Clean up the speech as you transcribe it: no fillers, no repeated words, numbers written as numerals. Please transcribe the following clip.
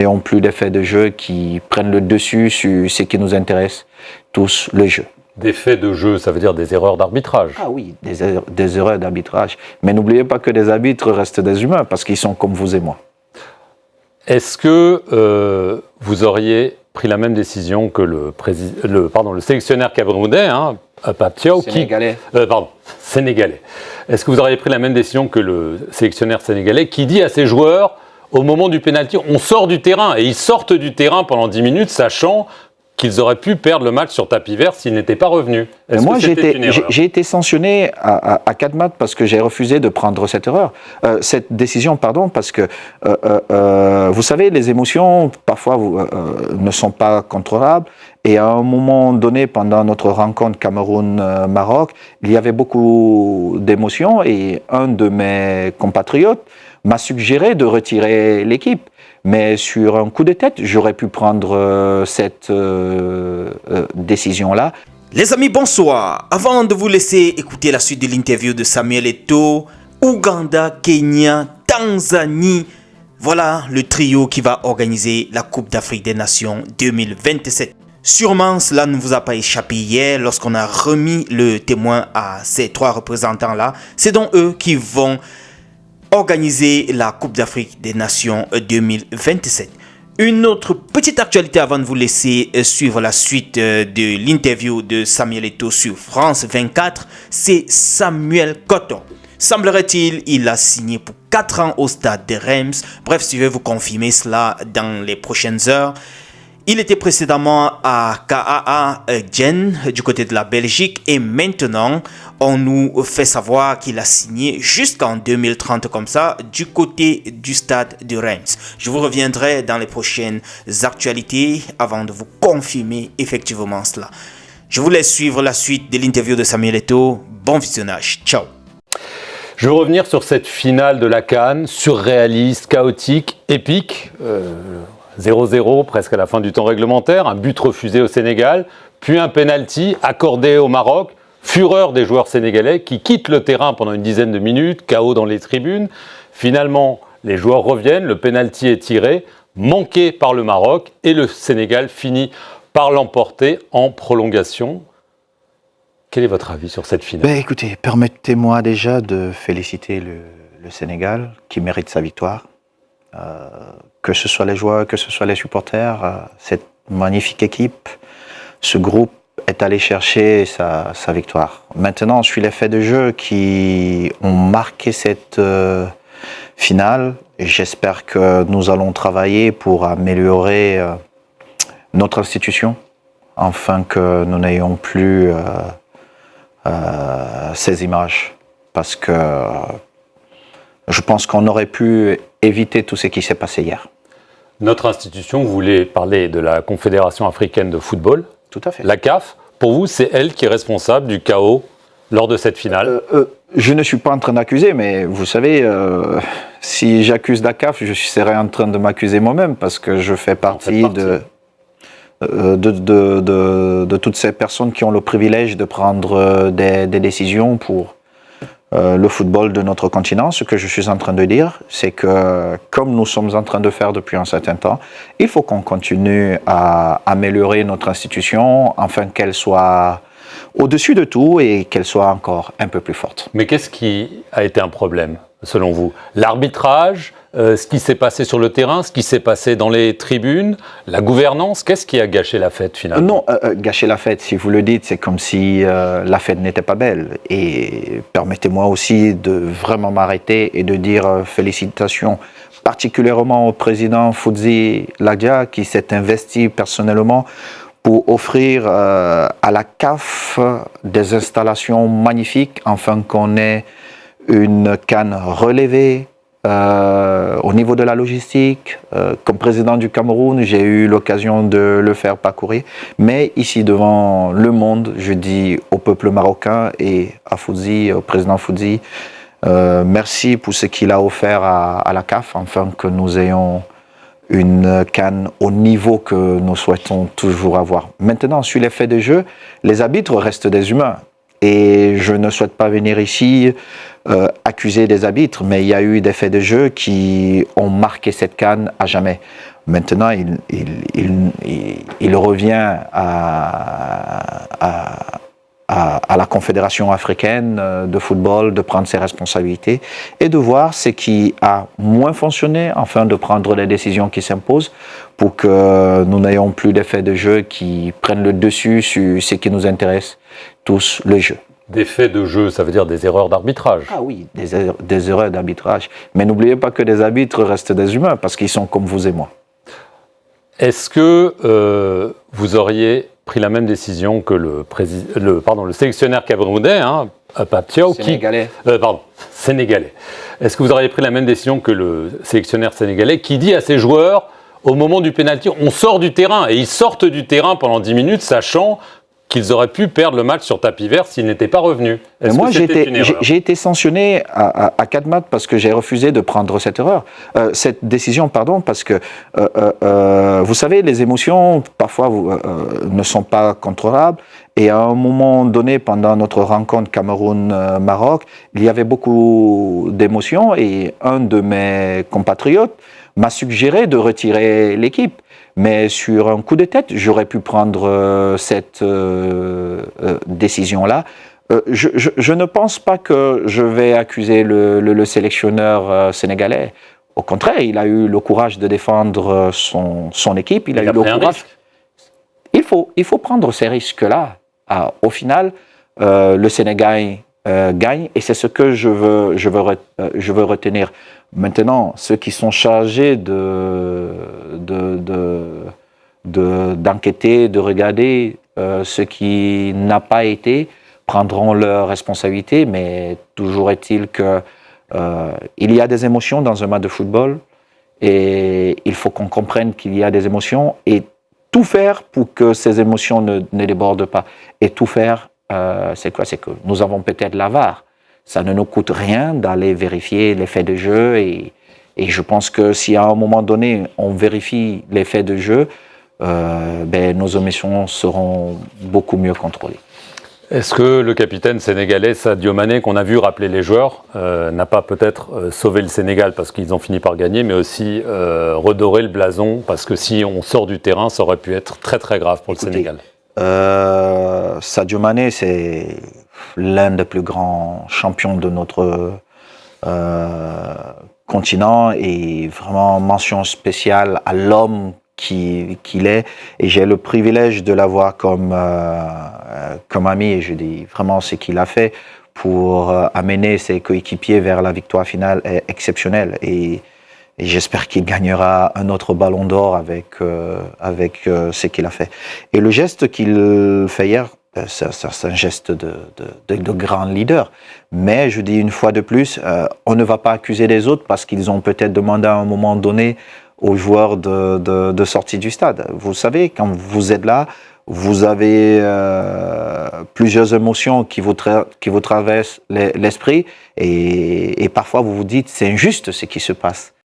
n'ayons plus d'effets de jeu qui prennent le dessus sur ce qui nous intéresse, tous le jeu. Des faits de jeu, ça veut dire des erreurs d'arbitrage. Ah oui, des erreurs d'arbitrage. Mais n'oubliez pas que les arbitres restent des humains, parce qu'ils sont comme vous et moi. Est-ce que vous auriez pris la même décision que le sélectionneur camerounais, Pape Thiaw, Sénégalais. Sénégalais. Est-ce que vous auriez pris la même décision que le sélectionneur sénégalais qui dit à ses joueurs, au moment du pénalty, on sort du terrain, et ils sortent du terrain pendant 10 minutes, sachant qu'ils auraient pu perdre le match sur tapis vert s'ils n'étaient pas revenus. Moi, j'ai été sanctionné à 4 matchs parce que j'ai refusé de prendre cette décision, parce que, vous savez, les émotions, parfois, ne sont pas contrôlables. Et à un moment donné, pendant notre rencontre Cameroun-Maroc, il y avait beaucoup d'émotions et un de mes compatriotes m'a suggéré de retirer l'équipe. Mais sur un coup de tête, j'aurais pu prendre cette décision-là. Les amis, bonsoir. Avant de vous laisser écouter la suite de l'interview de Samuel Eto'o, Ouganda, Kenya, Tanzanie, voilà le trio qui va organiser la Coupe d'Afrique des Nations 2027. Sûrement, cela ne vous a pas échappé hier lorsqu'on a remis le témoin à ces 3 représentants-là. C'est donc eux qui vont organiser la Coupe d'Afrique des Nations 2027. Une autre petite actualité avant de vous laisser suivre la suite de l'interview de Samuel Eto'o sur France 24, c'est Samuel Koto. Semblerait-il, il a signé pour 4 ans au stade de Reims. Bref, je vais vous confirmer cela dans les prochaines heures. Il était précédemment à KAA Gen du côté de la Belgique et maintenant on nous fait savoir qu'il a signé jusqu'en 2030 comme ça du côté du stade de Reims. Je vous reviendrai dans les prochaines actualités avant de vous confirmer effectivement cela. Je vous laisse suivre la suite de l'interview de Samuel Eto'o. Bon visionnage. Ciao. Je veux revenir sur cette finale de la CAN, surréaliste, chaotique, épique. 0-0 presque à la fin du temps réglementaire, un but refusé au Sénégal, puis un penalty accordé au Maroc, fureur des joueurs sénégalais qui quittent le terrain pendant une dizaine de minutes, chaos dans les tribunes. Finalement, les joueurs reviennent, le penalty est tiré, manqué par le Maroc et le Sénégal finit par l'emporter en prolongation. Quel est votre avis sur cette finale ? Écoutez, permettez-moi déjà de féliciter le Sénégal qui mérite sa victoire. Que ce soit les joueurs, que ce soit les supporters, cette magnifique équipe, ce groupe est allé chercher sa victoire. Maintenant, sur les faits de jeu qui ont marqué cette finale, j'espère que nous allons travailler pour améliorer notre institution, afin que nous n'ayons plus ces images. Parce que je pense qu'on aurait pu éviter tout ce qui s'est passé hier. Notre institution, vous voulez parler de la Confédération africaine de football ? Tout à fait. La CAF, pour vous, c'est elle qui est responsable du chaos lors de cette finale ? Je ne suis pas en train d'accuser, mais vous savez, si j'accuse la CAF, je serais en train de m'accuser moi-même, parce que je fais partie de toutes ces personnes qui ont le privilège de prendre des décisions pour le football de notre continent. Ce que je suis en train de dire, c'est que, comme nous sommes en train de faire depuis un certain temps, il faut qu'on continue à améliorer notre institution afin qu'elle soit au-dessus de tout et qu'elle soit encore un peu plus forte. Mais qu'est-ce qui a été un problème, selon vous ? L'arbitrage, ce qui s'est passé sur le terrain, ce qui s'est passé dans les tribunes, la gouvernance, qu'est-ce qui a gâché la fête finalement ? Non, gâcher la fête, si vous le dites, c'est comme si la fête n'était pas belle. Et permettez-moi aussi de vraiment m'arrêter et de dire félicitations particulièrement au président Foudzi Ladia qui s'est investi personnellement pour offrir à la CAF des installations magnifiques afin qu'on ait une CAN relevée. Au niveau de la logistique, comme président du Cameroun, j'ai eu l'occasion de le faire parcourir. Mais ici, devant le monde, je dis au peuple marocain et à Foudzi, au président Foudzi, merci pour ce qu'il a offert à la CAF, afin que nous ayons une CAN au niveau que nous souhaitons toujours avoir. Maintenant, sur les faits de jeu, les arbitres restent des humains. et je ne souhaite pas venir ici accuser des arbitres, mais il y a eu des faits de jeu qui ont marqué cette CAN à jamais. Maintenant, il revient à la Confédération africaine de football de prendre ses responsabilités et de voir ce qui a moins fonctionné afin de prendre les décisions qui s'imposent pour que nous n'ayons plus d'effets de jeu qui prennent le dessus sur ce qui nous intéresse tous, le jeu. Des faits de jeu, ça veut dire des erreurs d'arbitrage. Ah oui, des erreurs d'arbitrage. Mais n'oubliez pas que des arbitres restent des humains parce qu'ils sont comme vous et moi. Est-ce que vous auriez pris la même décision que le sélectionneur camerounais, Paptiao, sénégalais. Est-ce que vous auriez pris la même décision que le sélectionneur sénégalais qui dit à ses joueurs, au moment du pénalty, on sort du terrain, et ils sortent du terrain pendant 10 minutes, sachant qu'ils auraient pu perdre le match sur tapis vert s'ils n'étaient pas revenus. Moi, j'ai été sanctionné à 4 matchs parce que j'ai refusé de prendre cette décision, parce que, vous savez, les émotions, parfois, ne sont pas contrôlables. Et à un moment donné, pendant notre rencontre Cameroun-Maroc, il y avait beaucoup d'émotions et un de mes compatriotes m'a suggéré de retirer l'équipe. Mais sur un coup de tête, j'aurais pu prendre cette décision-là. Je ne pense pas que je vais accuser le sélectionneur sénégalais. Au contraire, il a eu le courage de défendre son équipe. Il a eu le courage. Il faut prendre ces risques-là. Au final, le Sénégal gagne et c'est ce que je veux retenir. Maintenant, ceux qui sont chargés d'enquêter, de regarder ce qui n'a pas été, prendront leurs responsabilités, mais toujours est-il que il y a des émotions dans un match de football et il faut qu'on comprenne qu'il y a des émotions et tout faire pour que ces émotions ne débordent pas. Et tout faire, c'est quoi? C'est que nous avons peut-être la VAR. Ça ne nous coûte rien d'aller vérifier les faits de jeu et je pense que si à un moment donné on vérifie les faits de jeu, nos émotions seront beaucoup mieux contrôlées. Est-ce que le capitaine sénégalais Sadio Mané, qu'on a vu rappeler les joueurs, n'a pas peut-être sauvé le Sénégal parce qu'ils ont fini par gagner, mais aussi redoré le blason parce que si on sort du terrain, ça aurait pu être très très grave pour le Sénégal? Sadio Mané, c'est l'un des plus grands champions de notre continent et vraiment mention spéciale à l'homme qu'il est. Et j'ai le privilège de l'avoir comme ami et je dis vraiment ce qu'il a fait pour amener ses coéquipiers vers la victoire finale est exceptionnel. Et j'espère qu'il gagnera un autre ballon d'or avec ce qu'il a fait. Et le geste qu'il fait hier, c'est un geste de grand leader. Mais je dis une fois de plus, on ne va pas accuser les autres parce qu'ils ont peut-être demandé à un moment donné aux joueurs de sortir du stade. Vous savez, quand vous êtes là, vous avez plusieurs émotions qui vous traversent l'esprit et parfois vous vous dites c'est injuste ce qui se passe.